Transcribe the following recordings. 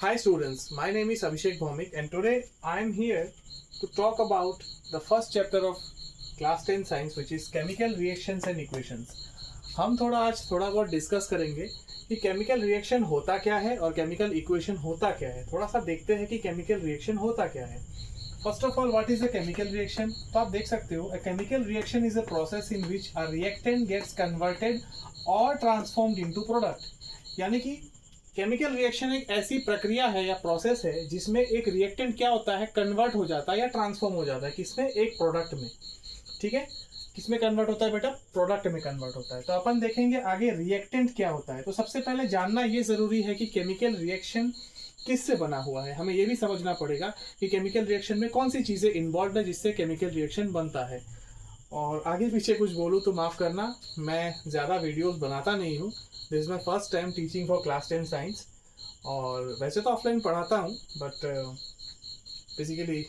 Hi students, my name is Abhishek Bhaumik and today I am here to talk about the first chapter of class 10 science which is chemical reactions and equations. हम आज थोड़ा बहुत discuss करेंगे कि chemical reaction होता क्या है और केमिकल इक्वेशन होता क्या है. थोड़ा सा देखते हैं कि केमिकल रिएक्शन होता क्या है. First of all what is a chemical reaction. तो आप देख सकते हो, a chemical reaction is a process in which a reactant gets converted और ट्रांसफॉर्म्ड इनटू प्रोडक्ट. यानी कि केमिकल रिएक्शन एक ऐसी प्रक्रिया है या प्रोसेस है जिसमें एक रिएक्टेंट क्या होता है, कन्वर्ट हो जाता है या ट्रांसफॉर्म हो जाता है किसमें, एक प्रोडक्ट में. ठीक है, किसमें कन्वर्ट होता है बेटा, प्रोडक्ट में कन्वर्ट होता है. तो अपन देखेंगे आगे रिएक्टेंट क्या होता है. तो सबसे पहले जानना ये जरूरी है कि केमिकल रिएक्शन किससे बना हुआ है. हमें ये भी समझना पड़ेगा कि केमिकल रिएक्शन में कौन सी चीजें इन्वॉल्व है जिससे केमिकल रिएक्शन बनता है. और आगे पीछे कुछ बोलूँ तो माफ करना, मैं ज़्यादा वीडियोस बनाता नहीं हूँ. This is my first time teaching for class 10 science. और वैसे तो ऑफलाइन पढ़ाता हूँ बट बेसिकली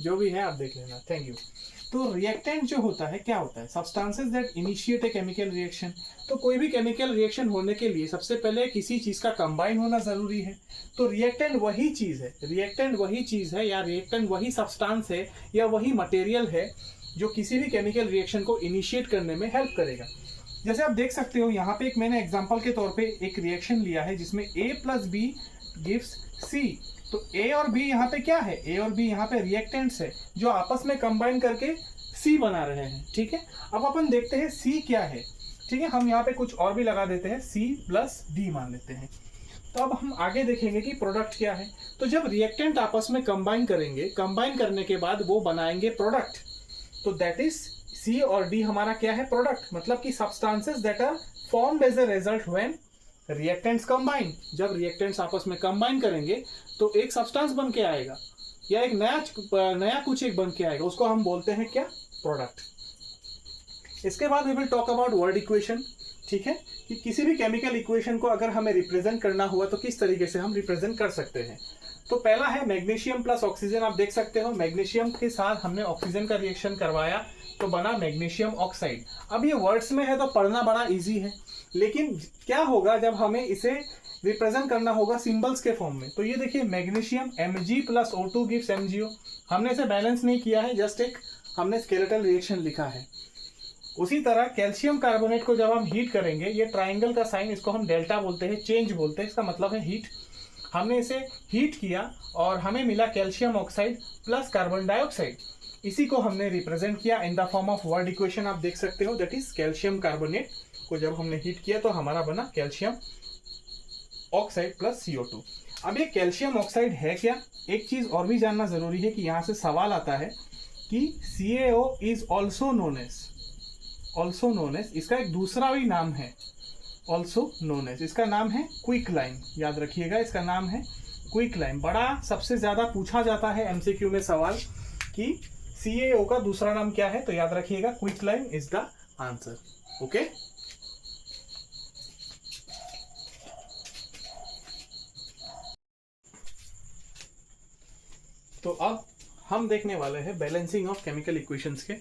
जो भी है आप देख लेना. Thank you. तो रिएक्टेंट जो होता है क्या होता है, substances that initiate a chemical reaction. तो कोई भी केमिकल रिएक्शन होने के लिए सबसे पहले किसी चीज का कंबाइन होना जरूरी है. तो रिएक्टेंट वही चीज है, रिएक्टेंट वही चीज है या रिएक्टेंट वही सब्सटेंस है या वही मटेरियल है जो किसी भी केमिकल रिएक्शन को इनिशिएट करने में हेल्प करेगा. जैसे आप देख सकते हो यहाँ पे एक मैंने एग्जांपल के तौर पे एक रिएक्शन लिया है जिसमें A plus B gives C. तो A और B यहाँ पे क्या है, A और B यहाँ पे रिएक्टेंट्स है जो आपस में कंबाइन करके C बना रहे हैं. ठीक है, अब अपन देखते हैं C क्या है. ठीक है, हम यहाँ पे कुछ और भी लगा देते हैं, C प्लस D मान लेते हैं. तो अब हम आगे देखेंगे कि प्रोडक्ट क्या है. तो जब रिएक्टेंट आपस में कंबाइन करेंगे, कंबाइन करने के बाद वो बनाएंगे प्रोडक्ट. तो दैट इज C और D हमारा क्या है, प्रोडक्ट. मतलब कि substances that are formed as a result when reactants combine. जब रिएक्टेंट्स आपस में कंबाइन करेंगे तो एक सब्सटेंस बन के आएगा या एक नया कुछ एक बन के आएगा, उसको हम बोलते हैं क्या, प्रोडक्ट. इसके बाद we will talk about word equation. ठीक है, कि किसी भी केमिकल इक्वेशन को अगर हमें रिप्रेजेंट करना हुआ तो किस तरीके से हम रिप्रेजेंट कर सकते हैं. तो पहला है मैग्नीशियम प्लस ऑक्सीजन. आप देख सकते हो मैग्नीशियम के साथ हमने ऑक्सीजन का रिएक्शन करवाया तो बना मैग्नीशियम ऑक्साइड. अब ये वर्ड्स में है तो पढ़ना बड़ा इजी है, लेकिन क्या होगा जब हमें इसे रिप्रेजेंट करना होगा सिंबल्स के फॉर्म में. तो ये देखिए magnesium Mg plus O2 gives MgO. हमने इसे बैलेंस नहीं किया है, जस्ट एक हमने स्केलेटल रिएक्शन लिखा है. उसी तरह कैल्शियम कार्बोनेट को जब हम हीट करेंगे, ये ट्राइंगल का साइन, इसको हम डेल्टा बोलते हैं, चेंज बोलते हैं, इसका मतलब है हीट. हमने इसे हीट किया और हमें मिला calcium oxide plus carbon dioxide. इसी को हमने रिप्रेजेंट किया in the form of word equation. आप देख सकते हो दैट इज कैल्शियम कार्बोनेट को जब हमने हीट किया तो हमारा बना कैल्शियम ऑक्साइड प्लस CO2. अब ये कैल्शियम ऑक्साइड है क्या, एक चीज और भी जानना जरूरी है कि यहां से सवाल आता है कि CaO is also known as, इसका एक दूसरा भी नाम है, ऑल्सो नोन एज, इसका नाम है क्विकलाइम. याद रखिएगा इसका नाम है क्विकलाइम. बड़ा सबसे ज्यादा पूछा जाता है MCQ में सवाल कि CaO का दूसरा नाम क्या है, तो याद रखिएगा quicklime is the answer. Okay, तो अब हम देखने वाले हैं बैलेंसिंग ऑफ केमिकल इक्वेशंस के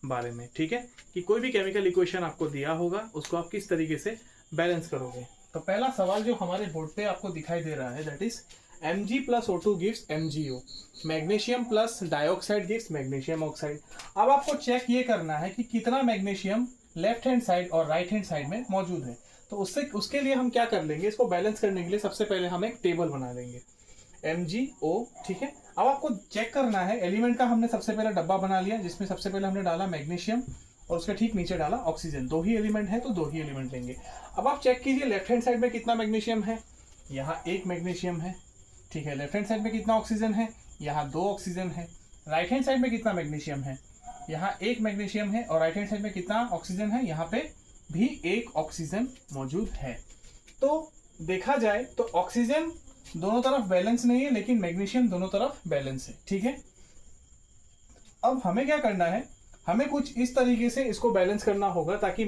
बारे में. ठीक है, कि कोई भी केमिकल इक्वेशन आपको दिया होगा उसको आप किस तरीके से बैलेंस करोगे. तो पहला सवाल जो हमारे बोर्ड पे आपको दिखाई दे रहा है that is Mg plus O2 gives MgO. Magnesium plus dioxide gives magnesium oxide. अब आपको चेक ये करना है कि कितना मैग्नीशियम लेफ्ट हैंड साइड और राइट हैंड साइड में मौजूद है. तो उसके लिए हम क्या कर लेंगे, इसको बैलेंस करने के लिए सबसे पहले हम एक टेबल बना लेंगे MgO. ठीक है, अब आपको चेक करना है, एलिमेंट का हमने सबसे पहले डब्बा बना लिया जिसमें सबसे पहले हमने डाला मैग्नीशियम और उसके ठीक नीचे डाला ऑक्सीजन. दो ही एलिमेंट है तो दो ही एलिमेंट लेंगे. अब आप चेक कीजिए लेफ्ट हैंड साइड में कितना मैग्नीशियम है, यहाँ एक मैग्नीशियम है. ठीक है, लेफ्ट हैंड साइड में कितना ऑक्सीजन है, यहाँ दो ऑक्सीजन है. राइट हैंड साइड में कितना मैग्नीशियम है, यहाँ एक मैग्नीशियम है. और राइट हैंड साइड में कितना ऑक्सीजन है, यहाँ पे भी एक ऑक्सीजन मौजूद है. तो देखा जाए तो ऑक्सीजन दोनों तरफ बैलेंस नहीं है लेकिन मैग्नीशियम दोनों तरफ बैलेंस है. ठीक है, अब हमें क्या करना है, हमें कुछ इस तरीके से इसको बैलेंस करना होगा ताकि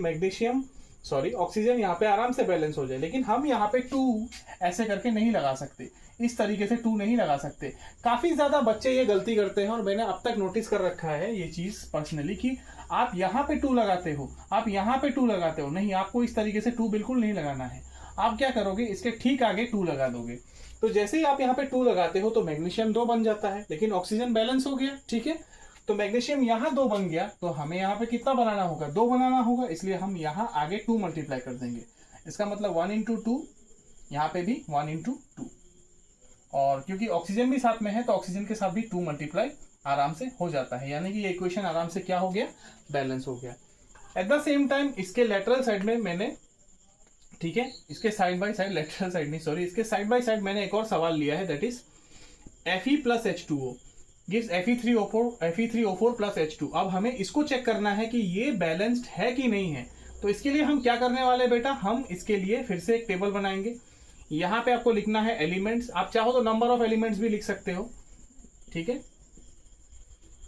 ऑक्सीजन यहाँ पे आराम से बैलेंस हो जाए. लेकिन हम यहाँ पे 2 ऐसे करके नहीं लगा सकते, इस तरीके से 2 नहीं लगा सकते. काफी ज्यादा बच्चे ये गलती करते हैं और मैंने अब तक नोटिस कर रखा है ये चीज पर्सनली कि आप यहाँ पे 2 लगाते हो, आप यहाँ पे 2 लगाते हो. नहीं, आपको इस तरीके से 2 बिल्कुल नहीं लगाना है. आप क्या करोगे, इसके ठीक आगे 2 लगा दोगे। तो जैसे ही आप यहाँ पे 2 लगाते हो तो मैग्नीशियम 2 बन जाता है, लेकिन ऑक्सीजन बैलेंस हो गया, ठीक है। तो मैग्नीशियम यहाँ 2 बन गया, तो हमें यहाँ पे कितना बनाना होगा, 2 बनाना होगा, इसलिए हम यहाँ आगे 2 मल्टीप्लाई कर देंगे। इसका मतलब 1 इंटू 2, यहाँ पे भी 1 इंटू 2, और क्योंकि ऑक्सीजन भी साथ में है तो ऑक्सीजन के साथ भी 2 मल्टीप्लाई आराम से हो जाता है, यानी कि ये इक्वेशन आराम से क्या हो गया, बैलेंस हो गया। एट द सेम टाइम इसके लेटरल साइड में मैंने, ठीक है, इसके side by side, lateral side नहीं सॉरी, इसके साइड बाय साइड मैंने एक और सवाल लिया है, that is Fe plus H2O gives Fe3O4 plus H2। अब हमें इसको चेक करना है कि ये बैलेंस्ड है कि नहीं है। तो इसके लिए हम क्या करने वाले बेटा, हम इसके लिए फिर से एक टेबल बनाएंगे। यहाँ पे आपको लिखना है एलिमेंट्स, आप चाहो तो नंबर ऑफ एलिमेंट्स भी लिख सकते हो, ठीक है।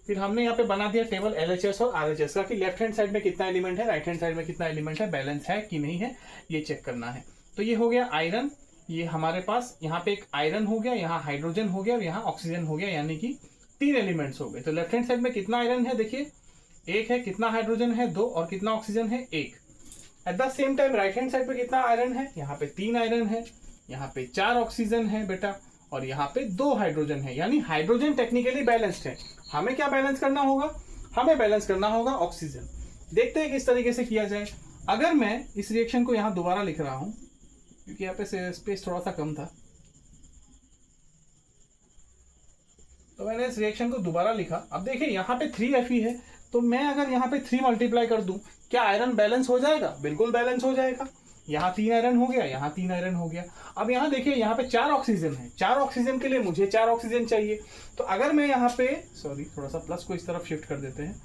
फिर हमने यहाँ पे बना दिया टेबल LHS और RHS का, कि लेफ्ट हैंड साइड में कितना एलिमेंट है, राइट हैंड साइड में कितना एलिमेंट है, बैलेंस है कि नहीं है, ये चेक करना है। तो ये हो गया आयरन, ये हमारे पास यहाँ पे एक आयरन हो गया, यहाँ हाइड्रोजन हो गया और यहाँ ऑक्सीजन हो गया, यानी कि 3 एलिमेंट्स हो गए। तो लेफ्ट हैंड साइड में कितना आयरन है, देखिए 1 है, कितना हाइड्रोजन है 2, और कितना ऑक्सीजन है 1। At the same time right hand side पे कितना आयरन है, यहाँ पे 3 आयरन है, यहाँ पे 4 ऑक्सीजन है बेटा, और यहाँ पे 2 हाइड्रोजन है, यानी हाइड्रोजन टेक्निकली बैलेंस्ड है। हमें क्या बैलेंस करना होगा, हमें बैलेंस करना होगा ऑक्सीजन। देखते हैं किस तरीके से किया जाए। अगर मैं इस रिएक्शन को यहाँ दोबारा लिख रहा हूं, क्योंकि यहाँ पे स्पेस थोड़ा सा कम था, तो मैंने इस रिएक्शन को दोबारा लिखा। अब देखिए यहाँ पे 3Fe है, तो मैं अगर यहाँ पे 3 मल्टीप्लाई कर दूं, क्या आयरन बैलेंस हो जाएगा, बिल्कुल बैलेंस हो जाएगा। यहाँ 3 आयरन हो गया, यहाँ 3 आयरन हो गया। अब यहाँ देखिए यहाँ पे 4 ऑक्सीजन है, 4 ऑक्सीजन के लिए मुझे 4 ऑक्सीजन चाहिए। तो अगर मैं यहाँ पे, सॉरी थोड़ा सा प्लस को इस तरफ शिफ्ट कर देते हैं,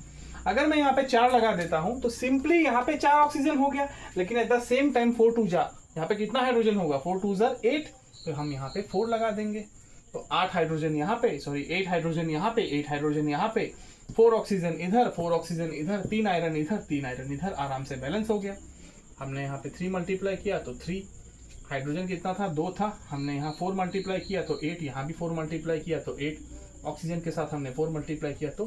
अगर मैं यहाँ पे 4 लगा देता हूं तो सिंपली यहाँ पे 4 ऑक्सीजन हो गया, लेकिन एट द सेम टाइम 4 2 जा, यहाँ पे कितना हाइड्रोजन होगा, 4 2 जा 8, तो हम यहाँ पे 4 लगा देंगे। तो 8 हाइड्रोजन यहाँ पे, सॉरी 8 हाइड्रोजन यहाँ पे, 8 हाइड्रोजन यहाँ पे, 4 ऑक्सीजन इधर, 4 ऑक्सीजन इधर, 3 आयरन इधर, 3 आयरन इधर, आराम से बैलेंस हो गया। हमने यहाँ पे 3 मल्टीप्लाई किया तो 3, हाइड्रोजन कितना था 2 था, हमने यहाँ 4 मल्टीप्लाई किया तो 8, यहाँ भी 4 मल्टीप्लाई किया तो 8, ऑक्सीजन के साथ हमने 4 मल्टीप्लाई किया तो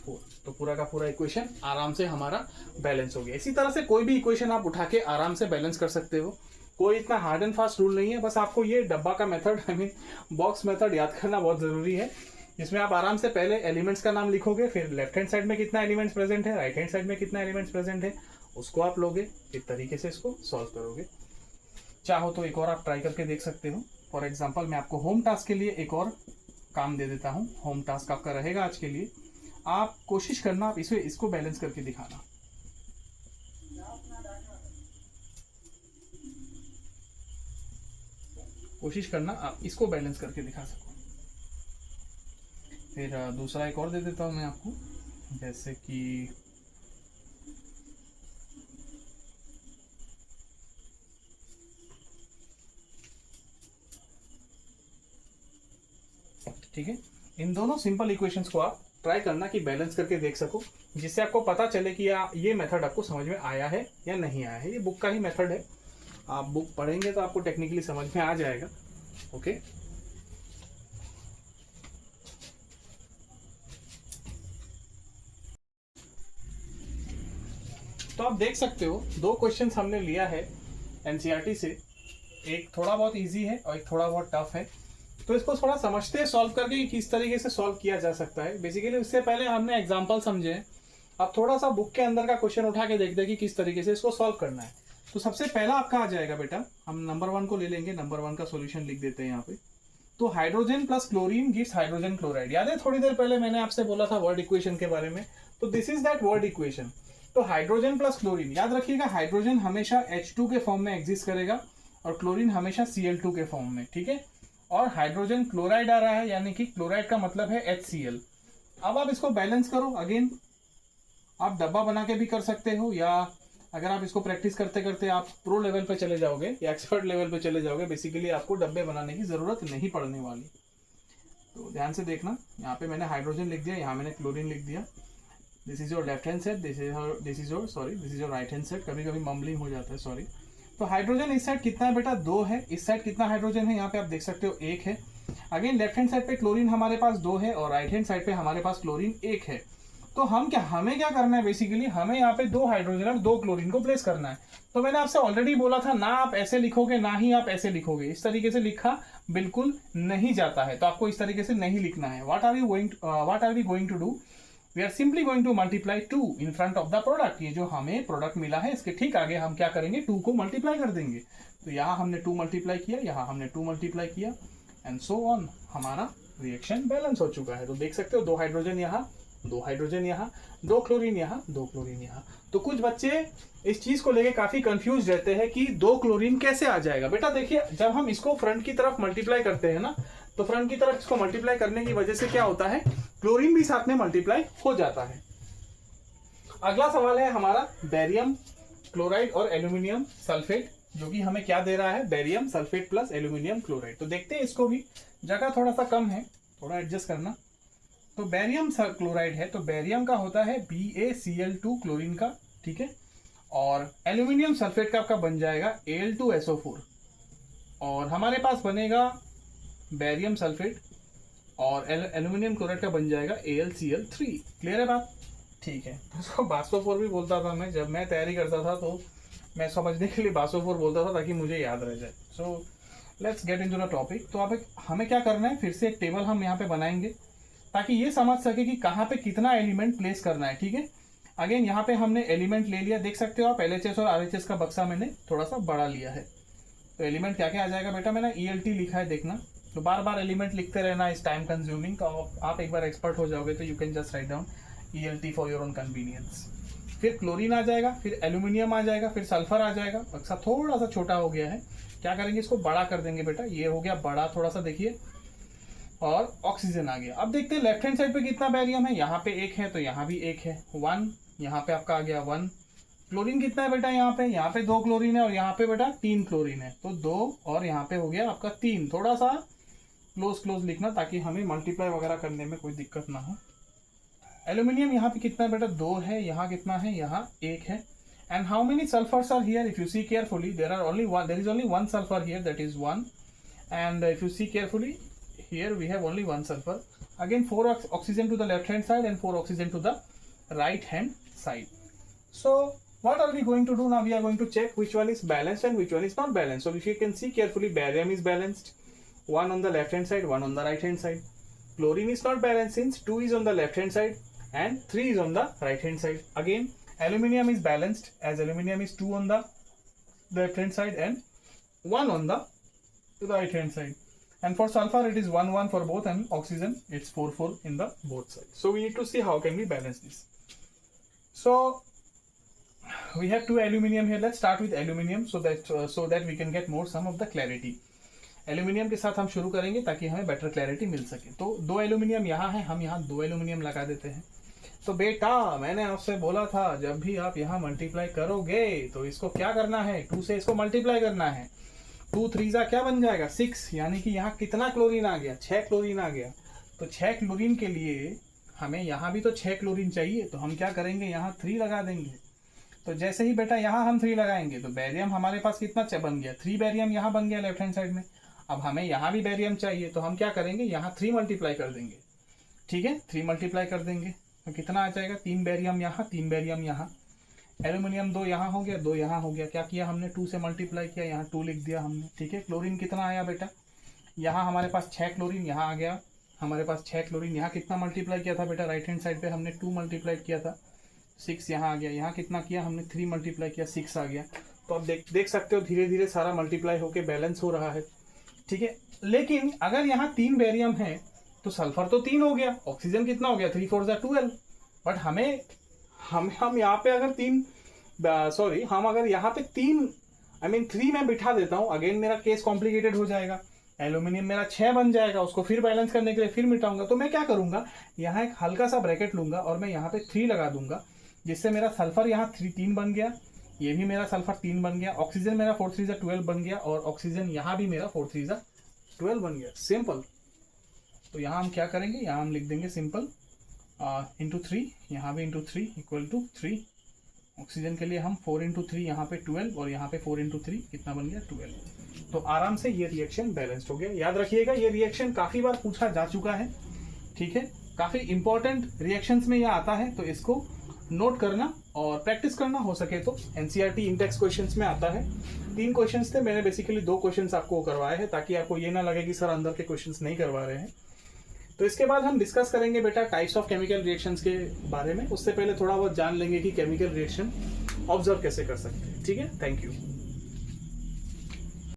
4। तो पूरा का पूरा इक्वेशन आराम से हमारा बैलेंस हो गया। इसी तरह से कोई भी इक्वेशन आप उठा के आराम से बैलेंस कर सकते हो, कोई इतना हार्ड एंड फास्ट रूल नहीं है। बस आपको ये डब्बा का method, I mean box method याद करना बहुत जरूरी है, जिसमें आप आराम से पहले एलिमेंट्स का नाम लिखोगे, फिर लेफ्ट हैंड साइड में कितना एलिमेंट्स प्रेजेंट है, राइट हैंड साइड में कितना एलिमेंट्स प्रेजेंट है, उसको आप लोगे, इस तरीके से इसको सॉल्व करोगे। चाहो तो एक और आप ट्राई करके देख सकते हो। फॉर एग्जाम्पल मैं आपको होम टास्क के लिए एक और काम दे देता हूँ। होम टास्क आपका रहेगा आज के लिए, आप कोशिश करना आप इसको बैलेंस करके दिखाना। कोशिश करना आप इसको बैलेंस करके दिखा सको। फिर दूसरा एक और दे देता हूं मैं आपको, जैसे कि ठीक है, इन दोनों सिंपल इक्वेशंस को आप ट्राई करना कि बैलेंस करके देख सको, जिससे आपको पता चले कि ये मेथड आपको समझ में आया है या नहीं आया है। ये बुक का ही मेथड है, आप बुक पढ़ेंगे तो आपको टेक्निकली समझ में आ जाएगा। ओके, तो आप देख सकते हो 2 क्वेश्चंस हमने लिया है एनसीईआरटी से, एक थोड़ा बहुत इजी है और एक थोड़ा बहुत टफ है। तो इसको थोड़ा समझते हैं सॉल्व करके किस तरीके से सॉल्व किया जा सकता है। बेसिकली उससे पहले हमने एग्जांपल समझे, अब थोड़ा सा बुक के अंदर का क्वेश्चन उठा के देखते हैं कि किस तरीके से इसको सॉल्व करना है। तो सबसे पहला आपका आ जाएगा बेटा, हम नंबर 1 को ले लेंगे, नंबर 1 का सॉल्यूशन लिख देते हैं यहाँ पे। तो hydrogen plus chlorine gives hydrogen chloride. याद है थोड़ी देर पहले मैंने आपसे बोला था वर्ड इक्वेशन के बारे में, तो this is that word equation. तो हाइड्रोजन प्लस क्लोरीन, याद रखिएगा हाइड्रोजन हमेशा H2 के फॉर्म में एग्जिस्ट करेगा और क्लोरीन हमेशा Cl2 के फॉर्म में, ठीक है। और हाइड्रोजन क्लोराइड आ रहा है, यानी कि क्लोराइड का मतलब है HCl। अब आप इसको बैलेंस करो। अगेन आप डब्बा बना के भी कर सकते हो, या अगर आप इसको प्रैक्टिस करते करते आप प्रो लेवल पे चले जाओगे या एक्सपर्ट लेवल पे चले जाओगे, बेसिकली आपको डब्बे बनाने की जरूरत नहीं पड़ने वाली। तो ध्यान से देखना, यहाँ पे मैंने हाइड्रोजन लिख दिया, यहाँ मैंने क्लोरीन लिख दिया। This is your left hand side, this is your right hand side. कभी कभी मम्बलिंग हो जाता है, सॉरी। तो हाइड्रोजन इस साइड कितना है बेटा, 2 है। इस साइड कितना हाइड्रोजन है, यहाँ पे आप देख सकते हो 1 है। अगेन लेफ्ट हैंड साइड पे क्लोरीन हमारे पास 2 है और राइट हैंड साइड पे हमारे पास क्लोरीन 1 है। तो हमें क्या करना है बेसिकली, हमें यहाँ पे 2 हाइड्रोजन और 2 क्लोरीन को प्लेस करना है। तो मैंने आपसे ऑलरेडी बोला था ना आप ऐसे लिखोगे ना ही आप ऐसे लिखोगे, इस तरीके से लिखा बिल्कुल नहीं जाता है, तो आपको इस तरीके से नहीं लिखना है। What are we going to do, we are simply going to multiply 2 in front of the product. ये जो हमें प्रोडक्ट मिला है इसके ठीक आगे हम क्या करेंगे, 2 को मल्टीप्लाई कर देंगे। तो यहाँ हमने 2 मल्टीप्लाई किया, यहाँ हमने 2 मल्टीप्लाई किया एंड सो ऑन, हमारा रिएक्शन बैलेंस हो चुका है। तो देख सकते हो 2 हाइड्रोजन यहाँ, 2 हाइड्रोजन यहाँ, 2 क्लोरीन यहाँ, 2 क्लोरीन यहाँ। तो कुछ बच्चे इस चीज को लेके काफी कंफ्यूज रहते हैं कि 2 क्लोरीन कैसे आ जाएगा। बेटा देखिए, जब हम इसको फ्रंट की तरफ मल्टीप्लाई करते हैं ना, तो फ्रंट की तरफ इसको मल्टीप्लाई करने की वजह से क्या होता है, क्लोरीन भी साथ में मल्टीप्लाई हो जाता है। अगला सवाल है हमारा बेरियम क्लोराइड और एल्यूमिनियम सल्फेट, जो कि हमें क्या दे रहा है, barium sulphate plus aluminium chloride. तो देखते हैं इसको भी, जगह थोड़ा सा कम है, थोड़ा एडजस्ट करना। तो बेरियम क्लोराइड है, तो बेरियम का होता है BaCl2 क्लोरीन का, ठीक है। और एल्यूमिनियम सल्फेट का आपका बन जाएगा Al2SO4, और हमारे पास बनेगा बेरियम सल्फेट और एल्यूमिनियम क्लोराइड का बन जाएगा AlCl3। क्लियर है बात, ठीक है। उसको बासोफोर भी बोलता था मैं, जब मैं तैयारी करता था तो मैं समझने के लिए बासोफोर बोलता था ताकि मुझे याद रह जाए। So let's get into the topic. तो अब हमें क्या करना है, फिर से एक टेबल हम यहाँ पे बनाएंगे ताकि ये समझ सके कि कहाँ पे कितना एलिमेंट प्लेस करना है, ठीक है। अगेन यहाँ पे हमने एलिमेंट ले लिया, देख सकते हो आप LHS और RHS का बक्सा मैंने थोड़ा सा बड़ा लिया है। तो एलिमेंट क्या क्या आ जाएगा बेटा, मैंने ELT लिखा है, देखना। तो बार बार एलिमेंट लिखते रहना इस टाइम कंज्यूमिंग, तो आप एक बार एक्सपर्ट हो जाओगे तो you can just write down ELT for your own convenience. फिर क्लोरीन आ जाएगा, फिर एल्यूमिनियम आ जाएगा, फिर सल्फर आ जाएगा। बक्सा थोड़ा सा छोटा हो गया है, क्या करेंगे इसको बड़ा कर देंगे बेटा, ये हो गया बड़ा थोड़ा सा, देखिए। और ऑक्सीजन आ गया। अब देखते हैं लेफ्ट हैंड साइड पे कितना बेरियम है, यहाँ पे 1 है तो यहाँ भी 1 है, 1। यहाँ पे आपका आ गया 1। क्लोरीन कितना है बेटा, यहाँ पे 2 क्लोरीन है और यहाँ पे बेटा 3 क्लोरीन है, तो 2 और यहाँ पे हो गया आपका 3। थोड़ा सा क्लोज लिखना ताकि हमें मल्टीप्लाई वगैरह करने में कोई दिक्कत ना हो। एल्यूमिनियम यहाँ पे कितना है बेटा, 2 है, यहाँ कितना है, यहाँ 1 है। And how many sulphurs are here, if you see carefully there is only 1 sulphur here, that is 1। And if you see carefully here we have only 1 sulfur. Again 4 oxygen to the left hand side and 4 oxygen to the right hand side. So what are we going to do now, we are going to check which one is balanced and which one is not balanced. So if you can see carefully, barium is balanced, 1 on the left hand side, 1 on the right hand side. Chlorine is not balanced since 2 is on the left hand side and 3 is on the right hand side. Again aluminum is balanced as aluminum is 2 on the left hand side and 1 on the right hand side. And for sulfur it is 1 for both, and oxygen it's 4 in the both sides. So we need to see how can we balance this. So we have 2 aluminum here. Let's start with aluminum so that we can get more some of the clarity. Aluminium के साथ हम शुरू करेंगे ताकि हमें better clarity मिल सके। तो 2 aluminium यहाँ है, हम यहाँ 2 एल्यूमिनियम लगा देते हैं। तो बेटा मैंने आपसे बोला था जब भी आप यहाँ मल्टीप्लाई करोगे तो इसको क्या करना है, 2 से इसको मल्टीप्लाई करना है। 2 3 क्या बन जाएगा 6, यानी कि यहाँ कितना क्लोरीन आ गया, 6 क्लोरीन आ गया। तो 6 क्लोरीन के लिए हमें यहाँ भी तो 6 क्लोरीन चाहिए, तो हम क्या करेंगे, यहाँ 3 लगा देंगे। तो जैसे ही बेटा यहाँ हम 3 लगाएंगे तो बेरियम हमारे पास कितना बन गया, 3 बेरियम यहाँ बन गया लेफ्ट हैंड साइड में। अब हमें यहाँ भी बेरियम चाहिए, तो हम क्या करेंगे, यहाँ 3 मल्टीप्लाई कर देंगे, ठीक है। 3 मल्टीप्लाई कर देंगे तो कितना आ जाएगा, 3 बेरियम यहाँ, 3 बेरियम यहाँ। एल्यूमिनियम 2 यहाँ हो गया, 2 यहाँ हो गया। क्या किया हमने, 2 से मल्टीप्लाई किया, यहाँ 2 लिख दिया हमने, ठीक है। क्लोरीन कितना आया बेटा, यहाँ हमारे पास 6 क्लोरीन यहाँ आ गया, हमारे पास 6 क्लोरीन। यहाँ कितना मल्टीप्लाई किया था बेटा, राइट हैंड साइड पे हमने 2 मल्टीप्लाई किया था, 6 यहाँ आ गया। यहाँ कितना किया हमने, 3 मल्टीप्लाई किया, 6 आ गया। तो अब देख सकते हो धीरे धीरे सारा मल्टीप्लाई होकर बैलेंस हो रहा है, ठीक है। लेकिन अगर यहाँ 3 बेरियम है तो सल्फर तो 3 हो गया, ऑक्सीजन कितना हो गया, 3 4 12। बट हम यहाँ पे अगर हम अगर यहाँ पे 3 में बिठा देता हूँ, अगेन मेरा केस कॉम्प्लिकेटेड हो जाएगा। एल्यूमिनियम मेरा 6 बन जाएगा, उसको फिर बैलेंस करने के लिए फिर मिटाऊंगा। तो मैं क्या करूंगा, यहाँ एक हल्का सा ब्रैकेट लूंगा और मैं यहाँ पे 3 लगा दूंगा, जिससे मेरा सल्फर यहाँ 3 बन गया, ये भी मेरा सल्फर 3 बन गया। ऑक्सीजन मेरा 4 3 12 बन गया और ऑक्सीजन यहाँ भी मेरा 4 3 12 बन गया। सिंपल। तो यहाँ हम क्या करेंगे, यहाँ हम लिख देंगे सिंपल इंटू 3, यहाँ भी इंटू 3 इक्वल टू 3। ऑक्सीजन के लिए हम 4 इंटू 3, यहाँ पे 12 और यहाँ पे 4 इंटू 3 कितना बन गया, 12। तो आराम से ये रिएक्शन बैलेंस्ड हो गया। याद रखिएगा ये रिएक्शन काफ़ी बार पूछा जा चुका है, ठीक है। काफ़ी इंपॉर्टेंट रिएक्शंस में यह आता है, तो इसको नोट करना और प्रैक्टिस करना हो सके तो। एनसीईआरटी इंडेक्स क्वेश्चंस में आता है। 3 क्वेश्चंस थे, मैंने बेसिकली 2 क्वेश्चंस आपको करवाए हैं ताकि आपको ये ना लगे कि सर अंदर के क्वेश्चंस नहीं करवा रहे हैं। तो इसके बाद हम डिस्कस करेंगे बेटा टाइप्स ऑफ केमिकल रिएक्शंस के बारे में। उससे पहले थोड़ा बहुत जान लेंगे कि केमिकल रिएक्शन ऑब्जर्व कैसे कर सकते हैं। ठीक है, थैंक यू।